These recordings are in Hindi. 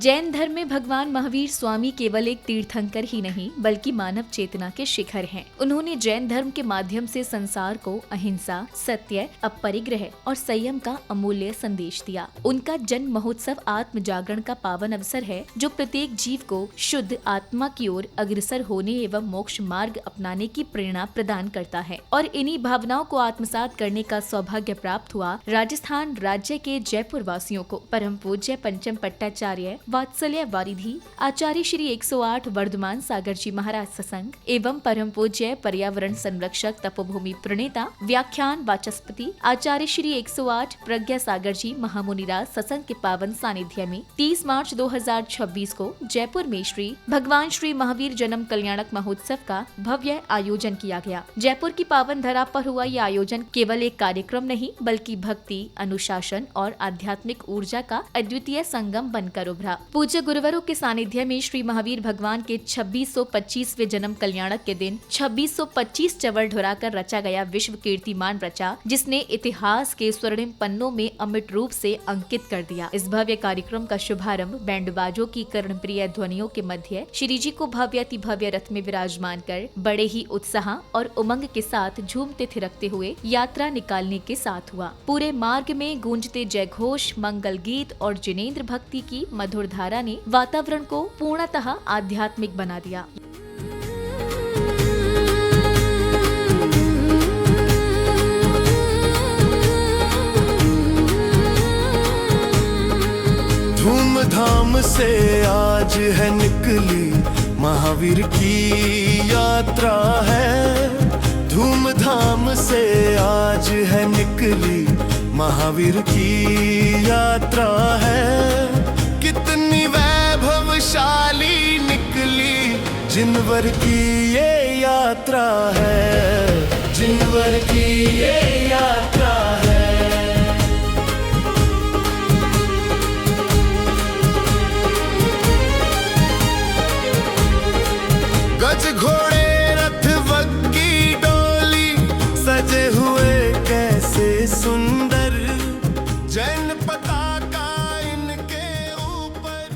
जैन धर्म में भगवान महावीर स्वामी केवल एक तीर्थंकर ही नहीं बल्कि मानव चेतना के शिखर हैं। उन्होंने जैन धर्म के माध्यम से संसार को अहिंसा, सत्य, अपरिग्रह और संयम का अमूल्य संदेश दिया। उनका जन्म महोत्सव आत्म जागरण का पावन अवसर है, जो प्रत्येक जीव को शुद्ध आत्मा की ओर अग्रसर होने एवं मोक्ष मार्ग अपनाने की प्रेरणा प्रदान करता है। और इन्हीं भावनाओं को आत्मसात करने का सौभाग्य प्राप्त हुआ राजस्थान राज्य के जयपुर वासियों को। परम पूज्य पंचम पट्टाचार्य वात्सल्य वारिधि आचार्य श्री 108 वर्धमान सागर जी महाराज सत्संग एवं परम पूज्य पर्यावरण संरक्षक तपोभूमि प्रणेता व्याख्यान वाचस्पति आचार्य श्री 108 प्रज्ञा सागर जी महामुनिराज सत्संग के पावन सानिध्य में 30 मार्च 2026 को जयपुर में श्री भगवान श्री महावीर जन्म कल्याणक महोत्सव का भव्य आयोजन किया गया। जयपुर की पावन धरा पर हुआ यह आयोजन केवल एक कार्यक्रम नहीं बल्कि भक्ति, अनुशासन और आध्यात्मिक ऊर्जा का अद्वितीय संगम बनकर उभरा। पूज्य गुरुवरों के सानिध्य में श्री महावीर भगवान के 2625वें जन्म कल्याणक के दिन 2625 चवर ढुराकर रचा गया विश्व कीर्तिमान रचा, जिसने इतिहास के स्वर्णिम पन्नों में अमिट रूप से अंकित कर दिया। इस भव्य कार्यक्रम का शुभारंभ बैंडबाजों की कर्णप्रिय ध्वनियों के मध्य श्री जी को भव्याति भव्य रथ में विराजमान कर बड़े ही उत्साह और उमंग के साथ झूमते थिरकते हुए यात्रा निकालने के साथ हुआ। पूरे मार्ग में गूंजते जयघोष, मंगल गीत और जिनेंद्र भक्ति की मधुर धारा ने वातावरण को पूर्णतः आध्यात्मिक बना दिया। धूमधाम से आज है निकली महावीर की यात्रा है। धूमधाम से आज है निकली महावीर की यात्रा है। कितनी वैभवशाली निकली जिनवर की ये यात्रा है, जिनवर की ये यात्रा है। गज घोड़े रथ वग्गी डोली सजे हुए कैसे सुंदर, जैन पताका इनके ऊपर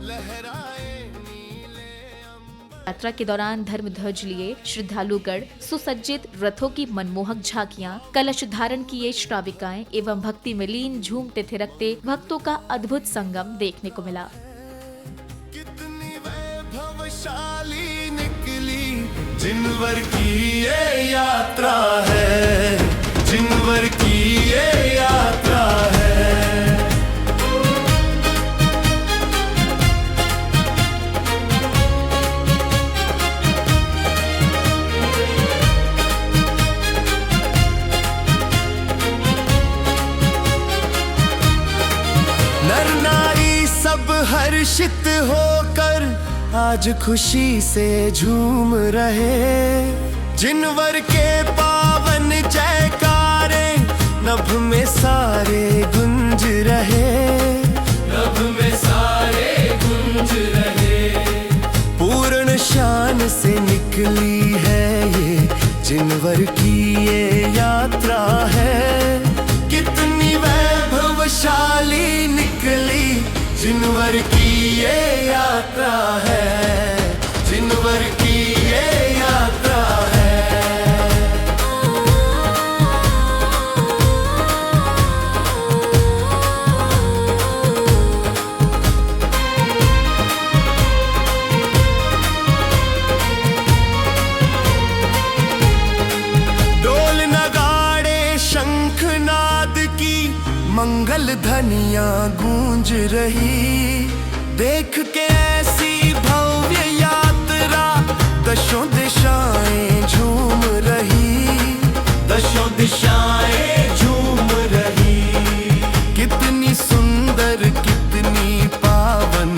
लहराए नीले अंबर। यात्रा के दौरान धर्म ध्वज लिए श्रद्धालुगण, सुसज्जित रथों की मनमोहक झांकियां, कलश धारण किए श्राविकाएं एवं भक्ति में लीन झूमते थिरकते भक्तों का अद्भुत संगम देखने को मिला। कितनी वैभवशाली निकली जिनवर की ये यात्रा है, जिनवर की ये यात्रा है। नर नारी सब हर्षित होकर आज खुशी से झूम रहे। जिनवर के पावन जयकारे नभ में सारे गुंज रहे, नभ में सारे गुंज रहे। पूर्ण शान से निकली है ये जिनवर की ये यात्रा है। कितनी वैभवशाली निकली जिनवर की ये यात्रा है, जिनवर की ये यात्रा है। डोल नगाड़े शंखनाद की मंगल ध्वनियां गूंज रही। देख के ऐसी भव्य यात्रा दशों दिशाएं झूम रही, दशों दिशाएं झूम रही। कितनी सुंदर, कितनी पावन,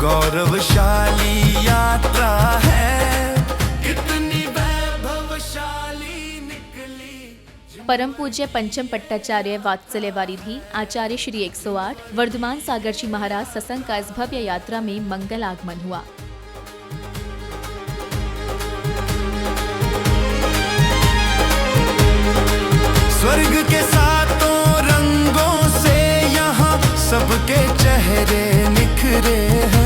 गौरवशाली यात्रा है। कितनी वैभवशाली निकली। परम पूज्य पंचम पट्टाचार्य वात्सल्य वारिधि आचार्य श्री 108 वर्धमान सागर जी महाराज सत्संग का इस भव्य यात्रा में मंगल आगमन हुआ। स्वर्ग के सातों रंगों से यहाँ सबके चेहरे निखरे हैं।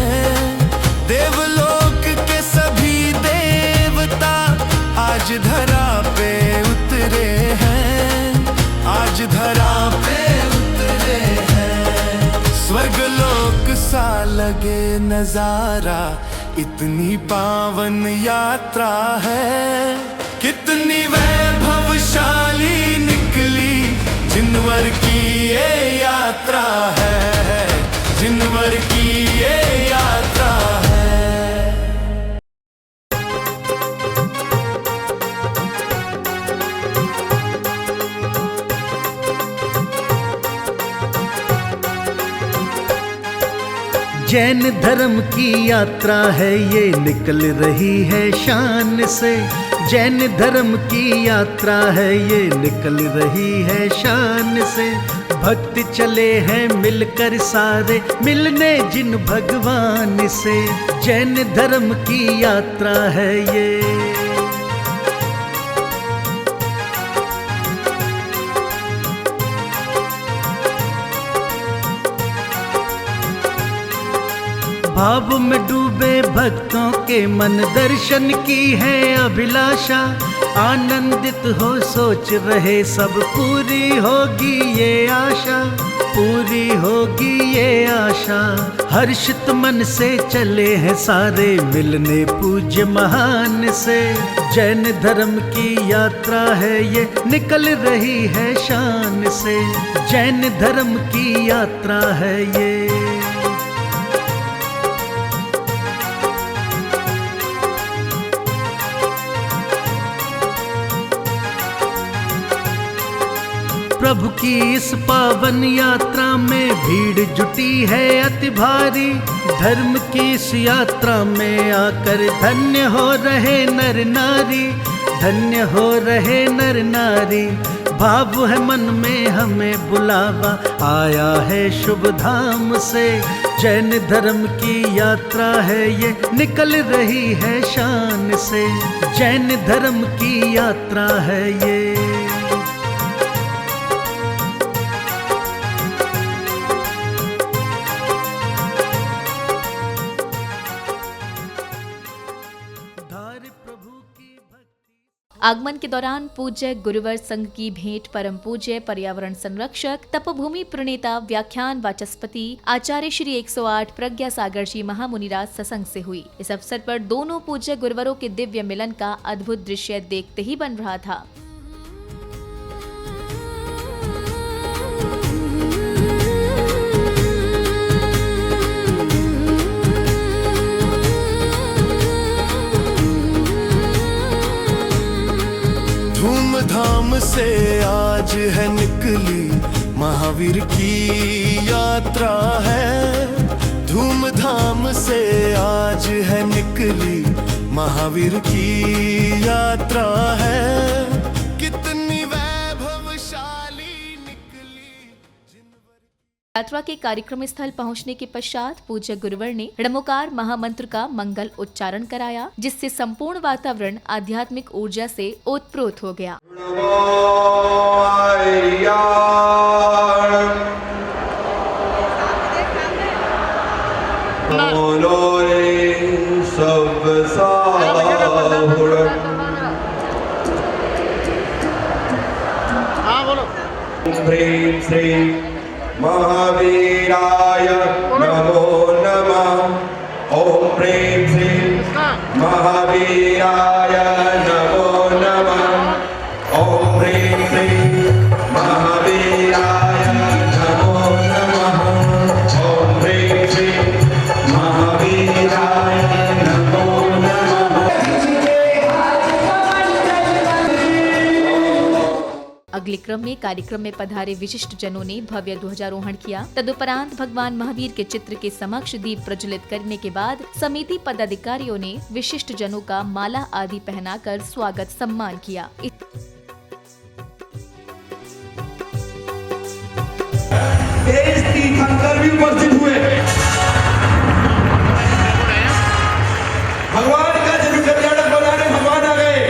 सा लगे नजारा, इतनी पावन यात्रा है। कितनी वैभवशाली निकली जिनवर की ये यात्रा है, जिनवर की ये यात्रा है। जैन धर्म की यात्रा है ये निकल रही है शान से। जैन धर्म की यात्रा है ये निकल रही है शान से। भक्त चले हैं मिलकर सारे मिलने जिन भगवान से। जैन धर्म की यात्रा है ये। भाव में डूबे भक्तों के मन दर्शन की है अभिलाषा। आनंदित हो सोच रहे सब, पूरी होगी ये आशा, पूरी होगी ये आशा। हर्षित मन से चले हैं सारे मिलने पूज्य महान से। जैन धर्म की यात्रा है ये निकल रही है शान से। जैन धर्म की यात्रा है ये। प्रभु की इस पावन यात्रा में भीड़ जुटी है अति भारी। धर्म की इस यात्रा में आकर धन्य हो रहे नर नारी, धन्य हो रहे नर नारी। भाव है मन में हमें बुलावा, आया है शुभ धाम से। जैन धर्म की यात्रा है ये निकल रही है शान से। जैन धर्म की यात्रा है ये। आगमन के दौरान पूज्य गुरुवर संघ की भेंट परम पूज्य पर्यावरण संरक्षक तपोभूमि प्रणेता व्याख्यान वाचस्पति आचार्य श्री 108 प्रज्ञा सागर जी महामुनिराज सत्संग से हुई। इस अवसर पर दोनों पूज्य गुरुवरों के दिव्य मिलन का अद्भुत दृश्य देखते ही बन रहा था। धूमधाम से आज है निकली महावीर की यात्रा है। धूमधाम से आज है निकली महावीर की यात्रा है। कितनी वैभवशाली निकली यात्रा के कार्यक्रम स्थल पहुंचने के पश्चात पूज्य गुरुवर ने णमोकार महामंत्र का मंगल उच्चारण कराया, जिससे संपूर्ण वातावरण आध्यात्मिक ऊर्जा से ओतप्रोत हो गया। प्रेम श्री महावीराय नमो नमः। ओम प्रेम श्री महावीराय नमो नमः। ओम प्रेम श्री महावीराय नमो नमः। ओम प्रेम श्री महावीराय नमो नमः। अगले क्रम में कार्यक्रम में पधारे विशिष्ट जनों ने भव्य ध्वजारोहण किया। तदुपरांत भगवान महावीर के चित्र के समक्ष दीप प्रज्वलित करने के बाद समिति पदाधिकारियों ने विशिष्ट जनों का माला आदि पहनाकर स्वागत सम्मान किया। तीर्थंकर भी उपस्थित हुए। भगवान का जरूर कल्याण बनाने भगवान आ गए।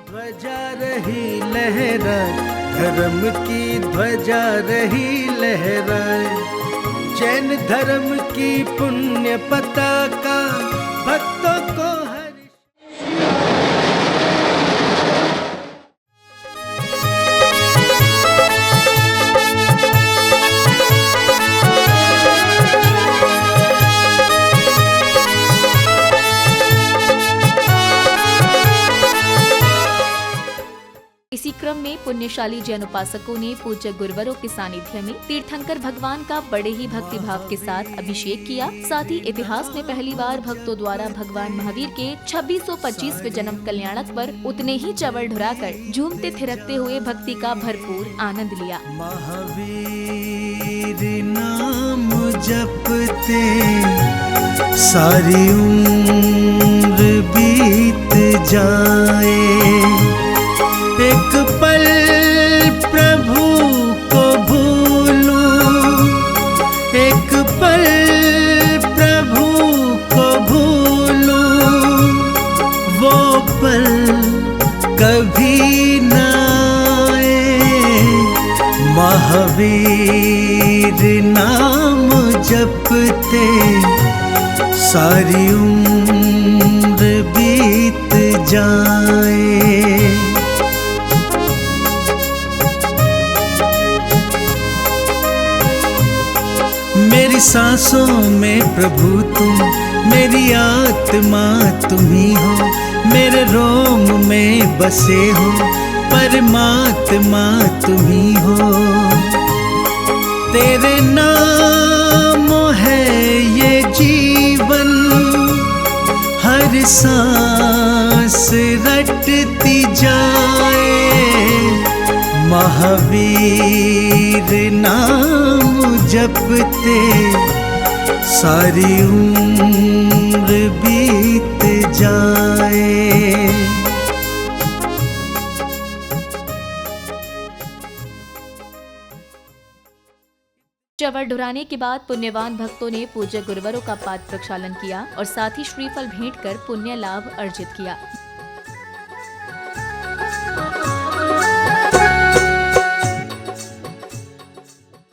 ध्वजा रही लहराए, धर्म की ध्वजा रही लहराए। जैन धर्म की पुण्य पताका भक्तों को भाग्यशाली जैन उपासकों ने पूज्य गुरुवरों के सानिध्य में तीर्थंकर भगवान का बड़े ही भक्ति भाव के साथ अभिषेक किया। साथ ही इतिहास में पहली बार भक्तों द्वारा भगवान महावीर के 2625वें जन्म कल्याणक पर उतने ही चवल ढुराकर झूमते थिरकते हुए भक्ति का भरपूर आनंद लिया। महावीर नाम जपते सारी उम्र बीत जाए, एक पल प्रभु को भूलूं, एक पल प्रभु को भूलूं, वो पल कभी न आए। महावीर नाम जपते सारी उम्र बीत जाए। मेरी सांसों में प्रभु तुम, मेरी आत्मा तुम ही हो, मेरे रोम में बसे हो, परमात्मा तुम ही हो। तेरे नाम है ये जीवन, हर सांस रटती जाए। महावीर नाम जपते सारी उम्र बीत जाए। चवल ढुराने के बाद पुण्यवान भक्तों ने पूज्य गुरुवरों का पाद प्रक्षालन किया और साथ ही श्रीफल भेंट कर पुण्य लाभ अर्जित किया।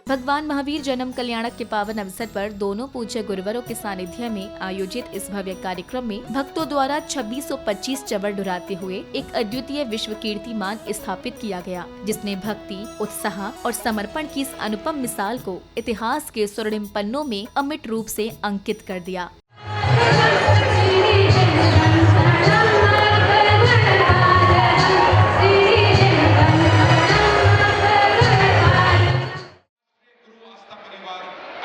भगवान महावीर जन्म कल्याणक के पावन अवसर पर दोनों पूज्य गुरुवरों के सानिध्य में आयोजित इस भव्य कार्यक्रम में भक्तों द्वारा 2625 चवल ढुराते हुए एक अद्वितीय विश्व कीर्तिमान स्थापित किया गया, जिसने भक्ति, उत्साह और समर्पण की इस अनुपम मिसाल को इतिहास के स्वर्णिम पन्नों में अमिट रूप से अंकित कर दिया।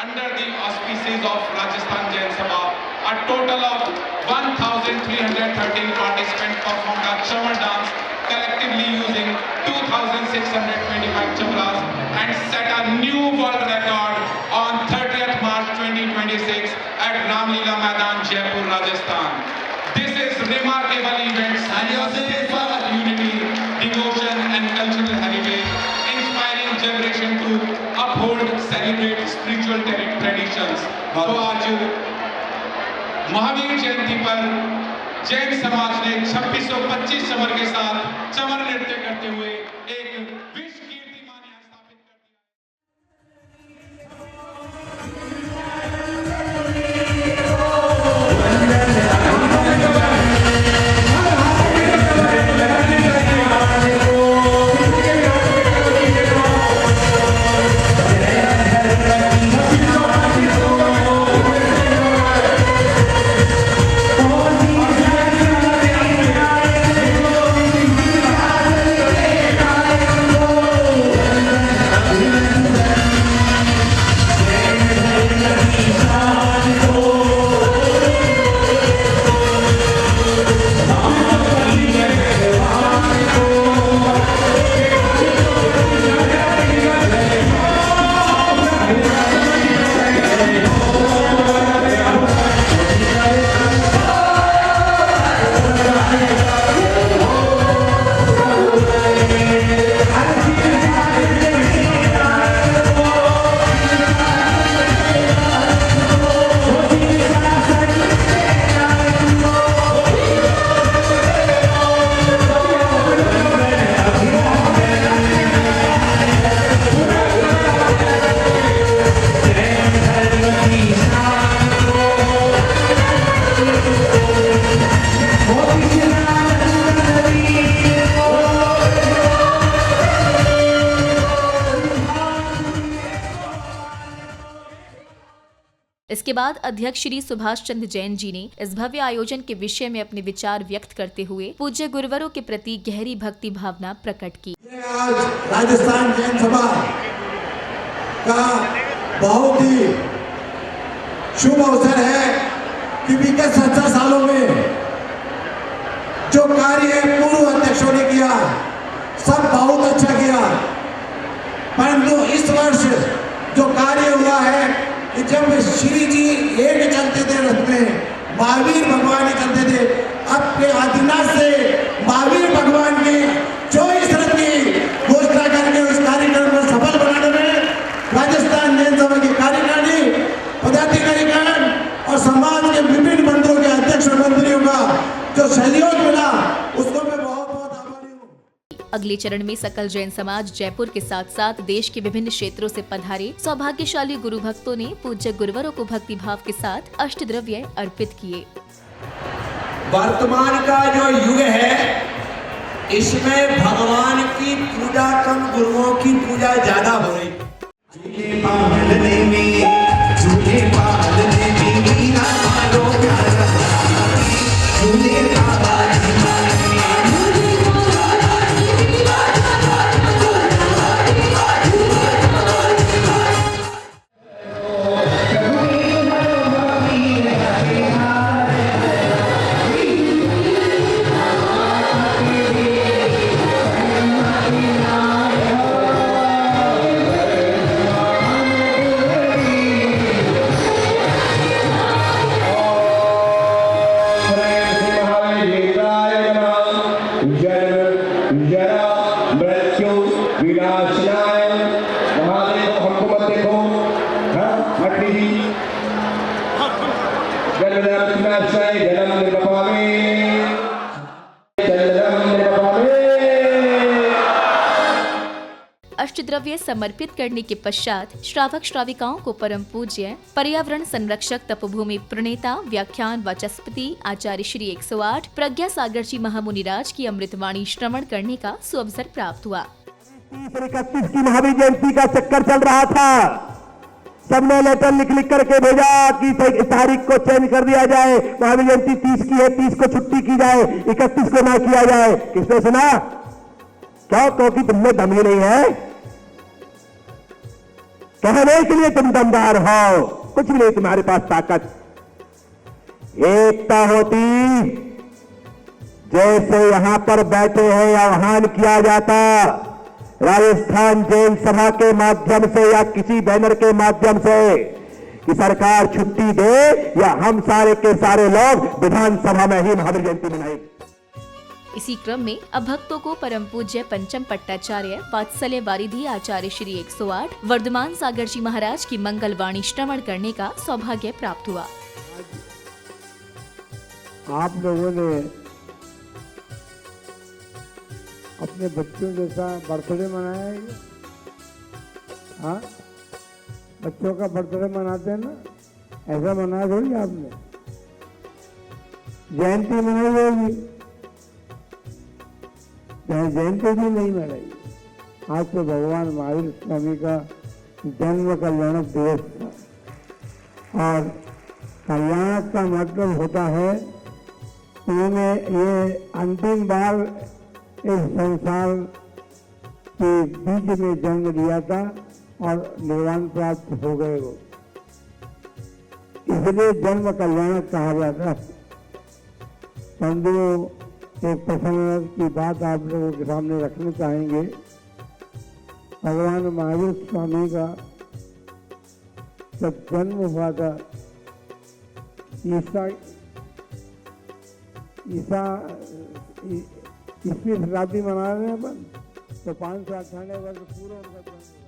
Under the auspices of Rajasthan Jain Sabha, a total of 1,313 participants performed a Chamal dance, collectively using 2,625 chavalas, and set a new world record on 30th March 2026 at Ramlila Maidan, Jaipur, Rajasthan. This is remarkable event celebrating unity, devotion, and cultural heritage, inspiring generation to uphold, celebrate spiritual traditions। तो आज महावीर जयंती पर जैन समाज ने 2625 चमर के साथ चमर नृत्य करते हुए एक विश्व कीर्तिमान स्थापित कर दिया। इसके बाद अध्यक्ष श्री सुभाष चंद्र जैन जी ने इस भव्य आयोजन के विषय में अपने विचार व्यक्त करते हुए पूज्य गुरुवरों के प्रति गहरी भक्ति भावना प्रकट की। आज राजस्थान जैन सभा का बहुत ही शुभ अवसर है कि विगत 70 सालों में जो कार्य पूर्व अध्यक्षों ने किया सब बहुत अच्छा किया, परंतु इस वर्ष जो कार्य हुआ है कि जब श्री जी एक चलते थे रथ में, महावीर भगवान ही चलते थे, अब के आदिनाथ से महावीर भगवान की 24 रथ की घोषणा करके उस कार्यक्रम को सफल बनाने में राजस्थान जैन सभा की कार्यकारिणी, पदाधिकारीगण और समाज के विभिन्न मंडलों के अध्यक्ष और मंत्रियों का जो सहयोग मिला उसको मैं बहुत बहुत आभारी हूँ। अगले चरण में सकल जैन समाज जयपुर के साथ साथ देश के विभिन्न क्षेत्रों से पधारे सौभाग्यशाली गुरु भक्तों ने पूज्य गुरुवरों को भक्ति भाव के साथ अष्टद्रव्य अर्पित किए। वर्तमान का जो युग है इसमें भगवान की पूजा कम, गुरुओं की पूजा ज्यादा हो रही। अष्टद्रव्य समर्पित करने के पश्चात श्रावक श्राविकाओं को परम पूज्य पर्यावरण संरक्षक तपोभूमि प्रणेता व्याख्यान वाचस्पति आचार्य श्री 108 प्रज्ञा सागर जी महामुनिराज की अमृतवाणी श्रवण करने का सुअवसर प्राप्त हुआ। 31 की महावीर जयंती का चक्कर चल रहा था, सबने लेटर लिख करके भेजा कि तारीख को चेंज कर दिया जाए, महावीर जयंती 30 की है, 30 को छुट्टी की जाए, 31 को ना किया जाए। किसने सुना? क्यों? क्योंकि तुमने दम ही नहीं है, कहने के लिए तुम दमदार हो, कुछ भी नहीं तुम्हारे पास ताकत। एकता होती जैसे यहां पर बैठे हैं आह्वान किया जाता राजस्थान जैन सभा के माध्यम से या किसी बैनर के माध्यम से कि सरकार छुट्टी दे या हम सारे के सारे लोग विधानसभा में ही महावीर जयंती मनाएंगे। इसी क्रम में अब भक्तों को परम पूज्य पंचम पट्टाचार्य वात्सल्य वारिधि आचार्य श्री 108 वर्धमान सागर जी महाराज की मंगल वाणी श्रवण करने का सौभाग्य प्राप्त हुआ। आप लोगों ने अपने बच्चों जैसा बर्थडे मनाया है? हाँ, बच्चों का बर्थडे मनाते हैं ना, ऐसा मनाया थोड़ी आपने। जयंती मनाई होगी, जयंती भी नहीं मनाई। आज तो भगवान महावीर स्वामी का जन्म कल्याणक दिवस था और कल्याणक का मतलब होता है उन्होंने ये अंतिम बार इस संसार के बीच में जन्म लिया था और निर्वाण प्राप्त हो गए वो, इसलिए जन्म कल्याणक कहा जाता है। बंधुओं, एक प्रसन्न की बात आप लोगों के सामने रखना चाहेंगे। भगवान महावीर स्वामी का जब जन्म हुआ था, ईस्वी शताब्दी मना रहे हैं अपन, तो 598 वर्ष पूरा उनका जन्म।